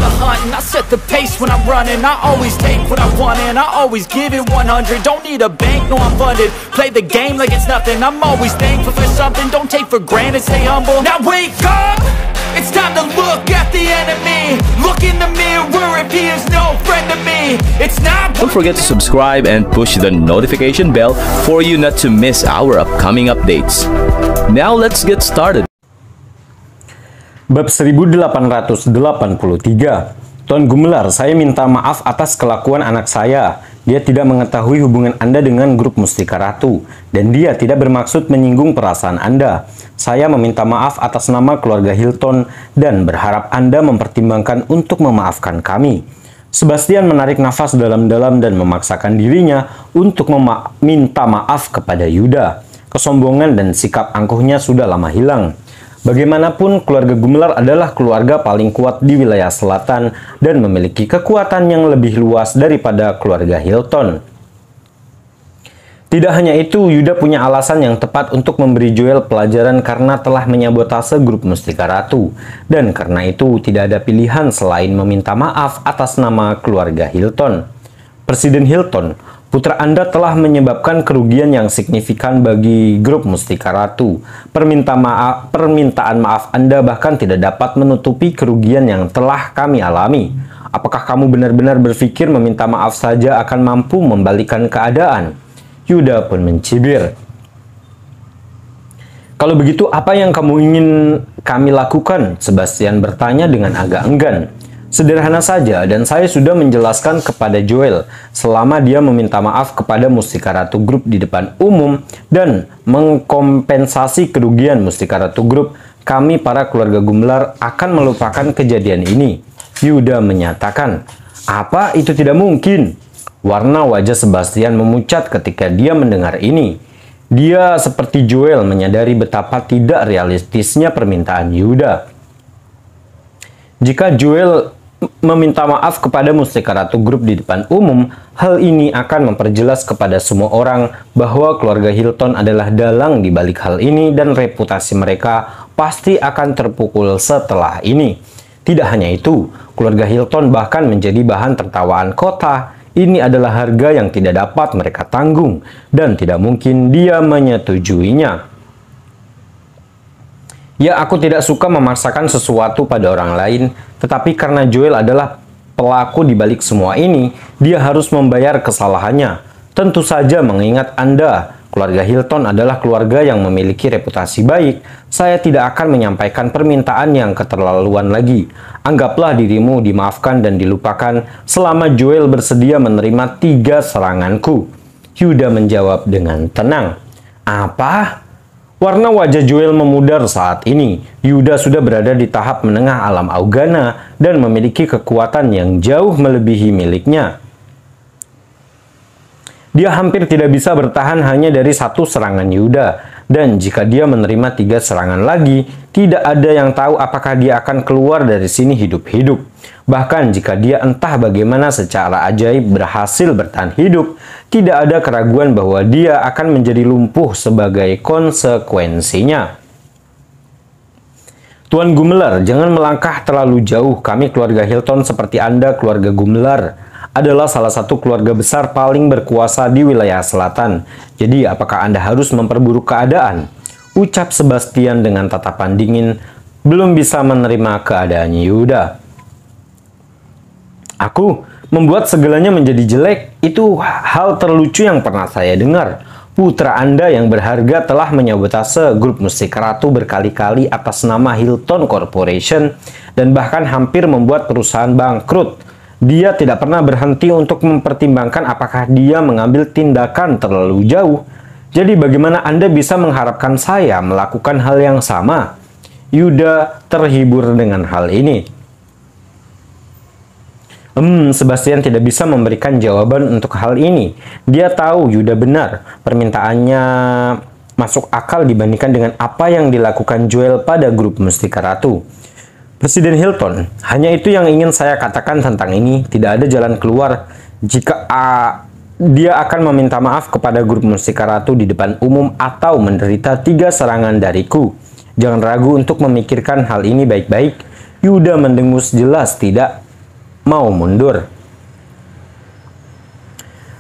the hunt and I set the pace when I'm running. I always take what I want and I always give it 100. Don't need a bank, no I'm funded. Play the game like it's nothing. I'm always thankful for something. Don't take for granted, stay humble. Now wake up, it's time to look at the enemy. Look in the mirror if he is no friend to me. It's not. Don't forget to subscribe and push the notification bell for you not to miss our upcoming updates. Now let's get started. Bab 1883. Tuan Gumelar, saya minta maaf atas kelakuan anak saya. Dia tidak mengetahui hubungan Anda dengan grup Mustika Ratu, dan dia tidak bermaksud menyinggung perasaan Anda. Saya meminta maaf atas nama keluarga Hilton dan berharap Anda mempertimbangkan untuk memaafkan kami. Sebastian menarik nafas dalam-dalam dan memaksakan dirinya untuk meminta maaf kepada Yuda. Kesombongan dan sikap angkuhnya sudah lama hilang. Bagaimanapun, keluarga Gumelar adalah keluarga paling kuat di wilayah selatan dan memiliki kekuatan yang lebih luas daripada keluarga Hilton. Tidak hanya itu, Yuda punya alasan yang tepat untuk memberi Joel pelajaran karena telah menyabotase grup Mustika Ratu. Dan karena itu, tidak ada pilihan selain meminta maaf atas nama keluarga Hilton. Presiden Hilton, putra Anda telah menyebabkan kerugian yang signifikan bagi grup Mustika Ratu. Permintaan maaf Anda bahkan tidak dapat menutupi kerugian yang telah kami alami. Apakah kamu benar-benar berpikir meminta maaf saja akan mampu membalikan keadaan? Yuda pun mencibir. Kalau begitu, apa yang kamu ingin kami lakukan? Sebastian bertanya dengan agak enggan. Sederhana saja, dan saya sudah menjelaskan kepada Joel selama dia meminta maaf kepada Mustika Ratu Group di depan umum dan mengkompensasi kerugian Mustika Ratu Group, kami para keluarga Gumelar akan melupakan kejadian ini. Yuda menyatakan, apa itu tidak mungkin? Warna wajah Sebastian memucat ketika dia mendengar ini. Dia seperti Joel menyadari betapa tidak realistisnya permintaan Yuda. Jika Joel meminta maaf kepada Mustika Ratu Group di depan umum, hal ini akan memperjelas kepada semua orang bahwa keluarga Hilton adalah dalang di balik hal ini dan reputasi mereka pasti akan terpukul setelah ini. Tidak hanya itu, keluarga Hilton bahkan menjadi bahan tertawaan kota. Ini adalah harga yang tidak dapat mereka tanggung dan tidak mungkin dia menyetujuinya. Ya, aku tidak suka memaksakan sesuatu pada orang lain, tetapi karena Joel adalah pelaku di balik semua ini, dia harus membayar kesalahannya. Tentu saja mengingat Anda, keluarga Hilton adalah keluarga yang memiliki reputasi baik, saya tidak akan menyampaikan permintaan yang keterlaluan lagi. Anggaplah dirimu dimaafkan dan dilupakan selama Joel bersedia menerima 3 seranganku. Yuda menjawab dengan tenang. Apa? Warna wajah Joel memudar saat ini. Yuda sudah berada di tahap menengah alam Augana dan memiliki kekuatan yang jauh melebihi miliknya. Dia hampir tidak bisa bertahan hanya dari 1 serangan Yuda. Dan jika dia menerima 3 serangan lagi, tidak ada yang tahu apakah dia akan keluar dari sini hidup-hidup. Bahkan jika dia entah bagaimana secara ajaib berhasil bertahan hidup, tidak ada keraguan bahwa dia akan menjadi lumpuh sebagai konsekuensinya. Tuan Gumelar, jangan melangkah terlalu jauh. Kami keluarga Hilton seperti Anda, keluarga Gumelar, adalah salah satu keluarga besar paling berkuasa di wilayah selatan. Jadi, apakah Anda harus memperburuk keadaan? Ucap Sebastian dengan tatapan dingin, belum bisa menerima keadaan Yuda. Aku membuat segalanya menjadi jelek. Itu hal terlucu yang pernah saya dengar. Putra Anda yang berharga telah menyabotase grup Mustika Ratu berkali-kali atas nama Hilton Corporation dan bahkan hampir membuat perusahaan bangkrut. Dia tidak pernah berhenti untuk mempertimbangkan apakah dia mengambil tindakan terlalu jauh. Jadi bagaimana Anda bisa mengharapkan saya melakukan hal yang sama? Yuda terhibur dengan hal ini. Sebastian tidak bisa memberikan jawaban untuk hal ini. Dia tahu Yuda benar. Permintaannya masuk akal dibandingkan dengan apa yang dilakukan Joel pada grup Mustika Ratu. Presiden Hilton, hanya itu yang ingin saya katakan tentang ini. Tidak ada jalan keluar jika dia akan meminta maaf kepada grup Mustika Ratu di depan umum atau menderita 3 serangan dariku. Jangan ragu untuk memikirkan hal ini baik-baik. Yuda mendengus jelas tidak. mau mundur.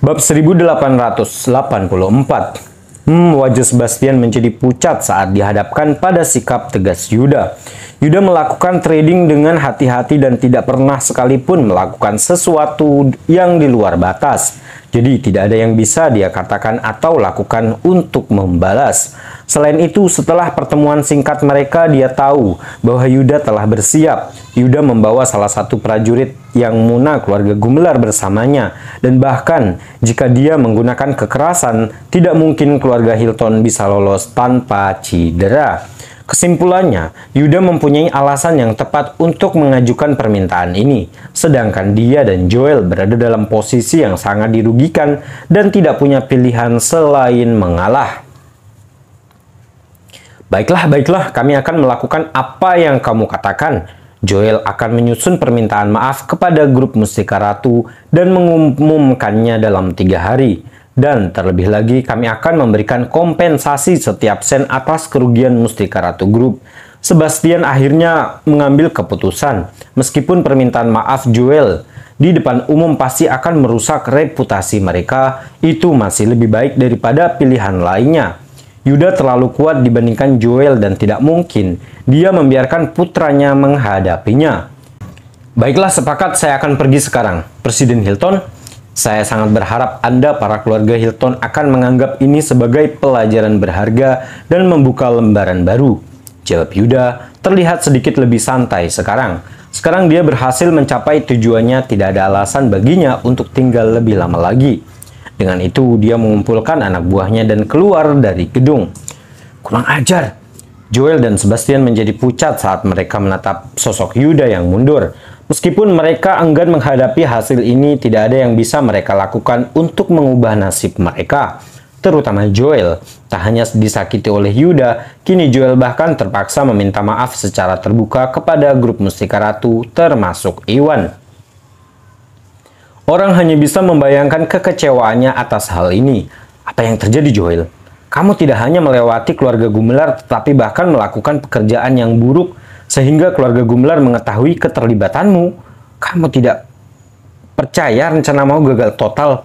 Bab 1884. Wajah Sebastian menjadi pucat saat dihadapkan pada sikap tegas Yuda. Yuda melakukan trading dengan hati-hati dan tidak pernah sekalipun melakukan sesuatu yang di luar batas. Jadi tidak ada yang bisa dia katakan atau lakukan untuk membalas. Selain itu, setelah pertemuan singkat mereka, dia tahu bahwa Yuda telah bersiap. Yuda membawa salah satu prajurit yang Muna keluarga Gumelar bersamanya. Dan bahkan, jika dia menggunakan kekerasan, tidak mungkin keluarga Hilton bisa lolos tanpa cedera. Kesimpulannya, Yuda mempunyai alasan yang tepat untuk mengajukan permintaan ini, sedangkan dia dan Joel berada dalam posisi yang sangat dirugikan dan tidak punya pilihan selain mengalah. Baiklah, kami akan melakukan apa yang kamu katakan. Joel akan menyusun permintaan maaf kepada grup Mustika Ratu dan mengumumkannya dalam 3 hari. Dan terlebih lagi, kami akan memberikan kompensasi setiap sen atas kerugian Mustika Ratu Group. Sebastian akhirnya mengambil keputusan. Meskipun permintaan maaf Joel di depan umum pasti akan merusak reputasi mereka, itu masih lebih baik daripada pilihan lainnya. Yuda terlalu kuat dibandingkan Joel dan tidak mungkin dia membiarkan putranya menghadapinya. Baiklah, sepakat, saya akan pergi sekarang. Presiden Hilton, saya sangat berharap Anda para keluarga Hilton akan menganggap ini sebagai pelajaran berharga dan membuka lembaran baru. Jawab Yuda, terlihat sedikit lebih santai sekarang. Sekarang dia berhasil mencapai tujuannya, tidak ada alasan baginya untuk tinggal lebih lama lagi. Dengan itu, dia mengumpulkan anak buahnya dan keluar dari gedung. Kurang ajar. Joel dan Sebastian menjadi pucat saat mereka menatap sosok Yuda yang mundur. Meskipun mereka enggan menghadapi hasil ini, tidak ada yang bisa mereka lakukan untuk mengubah nasib mereka. Terutama Joel. Tak hanya disakiti oleh Yuda, kini Joel bahkan terpaksa meminta maaf secara terbuka kepada grup Mustika Ratu, termasuk Iwan. Orang hanya bisa membayangkan kekecewaannya atas hal ini. Apa yang terjadi, Joel? Kamu tidak hanya melewati keluarga Gumelar, tetapi bahkan melakukan pekerjaan yang buruk sehingga keluarga Gumelar mengetahui keterlibatanmu. Kamu tidak percaya rencanamu gagal total?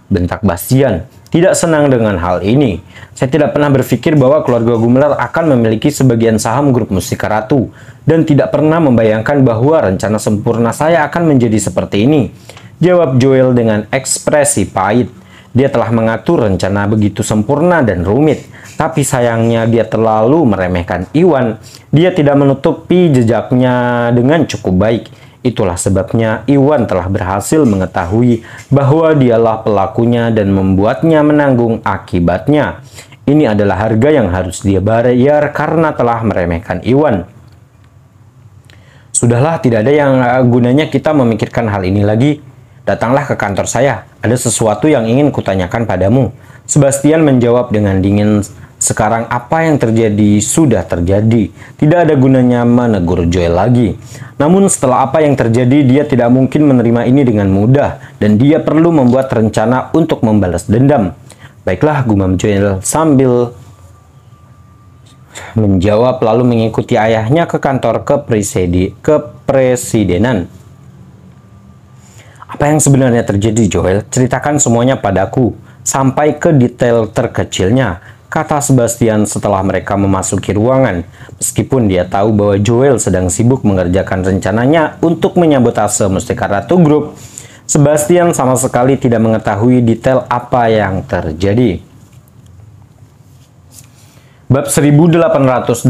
Bentak Bastian. Tidak senang dengan hal ini. Saya tidak pernah berpikir bahwa keluarga Gumelar akan memiliki sebagian saham grup Mustika Ratu, dan tidak pernah membayangkan bahwa rencana sempurna saya akan menjadi seperti ini. Jawab Joel dengan ekspresi pahit. Dia telah mengatur rencana begitu sempurna dan rumit, tapi sayangnya dia terlalu meremehkan Iwan. Dia tidak menutupi jejaknya dengan cukup baik. Itulah sebabnya Iwan telah berhasil mengetahui bahwa dialah pelakunya dan membuatnya menanggung akibatnya. Ini adalah harga yang harus dia bayar karena telah meremehkan Iwan. Sudahlah, tidak ada yang gunanya kita memikirkan hal ini lagi. Datanglah ke kantor saya, ada sesuatu yang ingin kutanyakan padamu. Sebastian menjawab dengan dingin. Sekarang apa yang terjadi sudah terjadi. Tidak ada gunanya menegur Joel lagi. Namun setelah apa yang terjadi, dia tidak mungkin menerima ini dengan mudah. Dan dia perlu membuat rencana untuk membalas dendam. Baiklah, gumam Joel sambil menjawab lalu mengikuti ayahnya ke kantor kepresidenan. Apa yang sebenarnya terjadi, Joel? Ceritakan semuanya padaku, sampai ke detail terkecilnya, kata Sebastian setelah mereka memasuki ruangan. Meskipun dia tahu bahwa Joel sedang sibuk mengerjakan rencananya untuk menyabotase Mustika Ratu Group, Sebastian sama sekali tidak mengetahui detail apa yang terjadi. Bab 1885.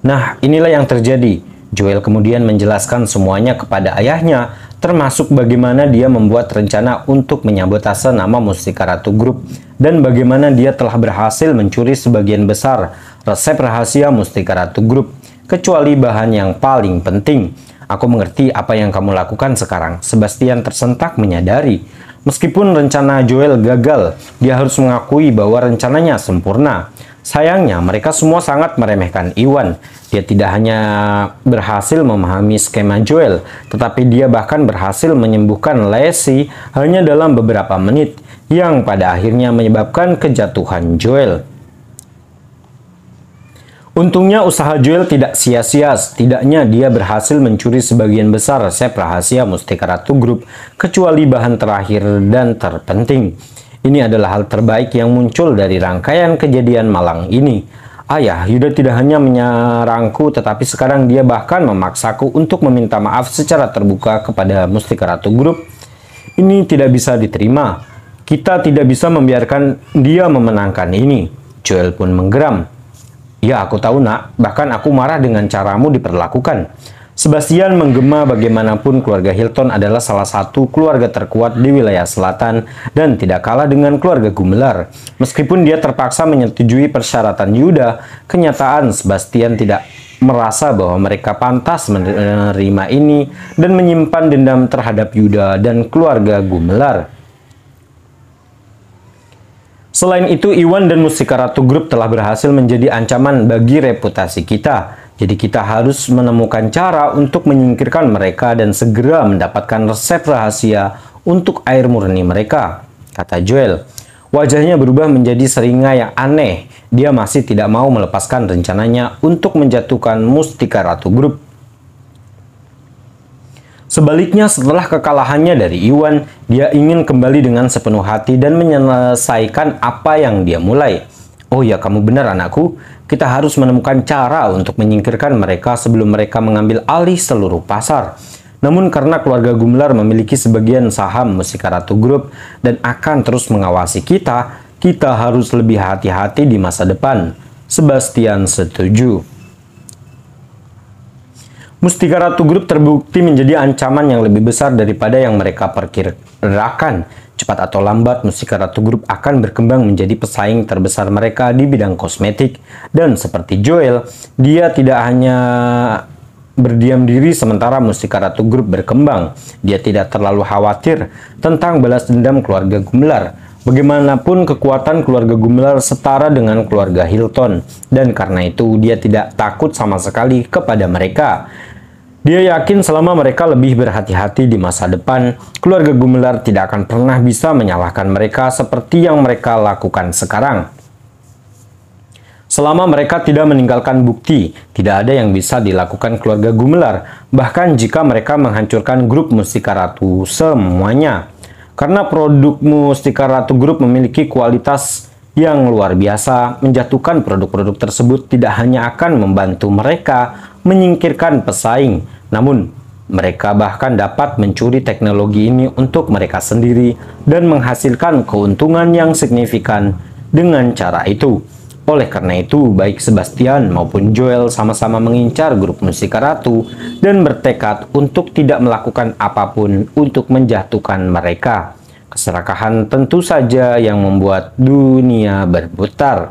Nah, inilah yang terjadi. Joel kemudian menjelaskan semuanya kepada ayahnya, termasuk bagaimana dia membuat rencana untuk menyabotase nama Mustika Ratu Group dan bagaimana dia telah berhasil mencuri sebagian besar resep rahasia Mustika Ratu Group, kecuali bahan yang paling penting. Aku mengerti apa yang kamu lakukan sekarang. Sebastian tersentak menyadari. Meskipun rencana Joel gagal, dia harus mengakui bahwa rencananya sempurna. Sayangnya, mereka semua sangat meremehkan Iwan. Dia tidak hanya berhasil memahami skema Joel, tetapi dia bahkan berhasil menyembuhkan Lacey hanya dalam beberapa menit, yang pada akhirnya menyebabkan kejatuhan Joel. Untungnya usaha Joel tidak sia-sia, setidaknya dia berhasil mencuri sebagian besar resep rahasia Mustika Ratu Group, kecuali bahan terakhir dan terpenting. Ini adalah hal terbaik yang muncul dari rangkaian kejadian malang ini. Ayah, Yuda tidak hanya menyerangku, tetapi sekarang dia bahkan memaksaku untuk meminta maaf secara terbuka kepada Mustika Ratu Group. Ini tidak bisa diterima. Kita tidak bisa membiarkan dia memenangkan ini. Joel pun menggeram. Ya, aku tahu nak, bahkan aku marah dengan caramu diperlakukan. Sebastian menggema, bagaimanapun keluarga Hilton adalah salah satu keluarga terkuat di wilayah selatan dan tidak kalah dengan keluarga Gumelar. Meskipun dia terpaksa menyetujui persyaratan Yuda, kenyataan Sebastian tidak merasa bahwa mereka pantas menerima ini dan menyimpan dendam terhadap Yuda dan keluarga Gumelar. Selain itu, Iwan dan Mustika Ratu Group telah berhasil menjadi ancaman bagi reputasi kita. Jadi kita harus menemukan cara untuk menyingkirkan mereka dan segera mendapatkan resep rahasia untuk air murni mereka, kata Joel. Wajahnya berubah menjadi seringai yang aneh. Dia masih tidak mau melepaskan rencananya untuk menjatuhkan Mustika Ratu Group. Sebaliknya, setelah kekalahannya dari Iwan, dia ingin kembali dengan sepenuh hati dan menyelesaikan apa yang dia mulai. Oh ya, kamu benar anakku. Kita harus menemukan cara untuk menyingkirkan mereka sebelum mereka mengambil alih seluruh pasar. Namun karena keluarga Gumelar memiliki sebagian saham Mustika Ratu Group dan akan terus mengawasi kita harus lebih hati-hati di masa depan. Sebastian setuju. Mustika Ratu Group terbukti menjadi ancaman yang lebih besar daripada yang mereka perkirakan. Cepat atau lambat, Mustika Ratu Group akan berkembang menjadi pesaing terbesar mereka di bidang kosmetik. Dan seperti Joel, dia tidak hanya berdiam diri sementara Mustika Ratu Group berkembang. Dia tidak terlalu khawatir tentang balas dendam keluarga Gumelar. Bagaimanapun kekuatan keluarga Gumelar setara dengan keluarga Hilton. Dan karena itu dia tidak takut sama sekali kepada mereka. Dia yakin selama mereka lebih berhati-hati di masa depan, keluarga Gumelar tidak akan pernah bisa menyalahkan mereka seperti yang mereka lakukan sekarang. Selama mereka tidak meninggalkan bukti, tidak ada yang bisa dilakukan keluarga Gumelar, bahkan jika mereka menghancurkan grup Mustika Ratu semuanya. Karena produk Mustika Ratu Group memiliki kualitas yang luar biasa, menjatuhkan produk-produk tersebut tidak hanya akan membantu mereka menyingkirkan pesaing, namun mereka bahkan dapat mencuri teknologi ini untuk mereka sendiri dan menghasilkan keuntungan yang signifikan dengan cara itu. Oleh karena itu, baik Sebastian maupun Joel sama-sama mengincar grup Mustika Ratu dan bertekad untuk tidak melakukan apapun untuk menjatuhkan mereka. Keserakahan tentu saja yang membuat dunia berputar.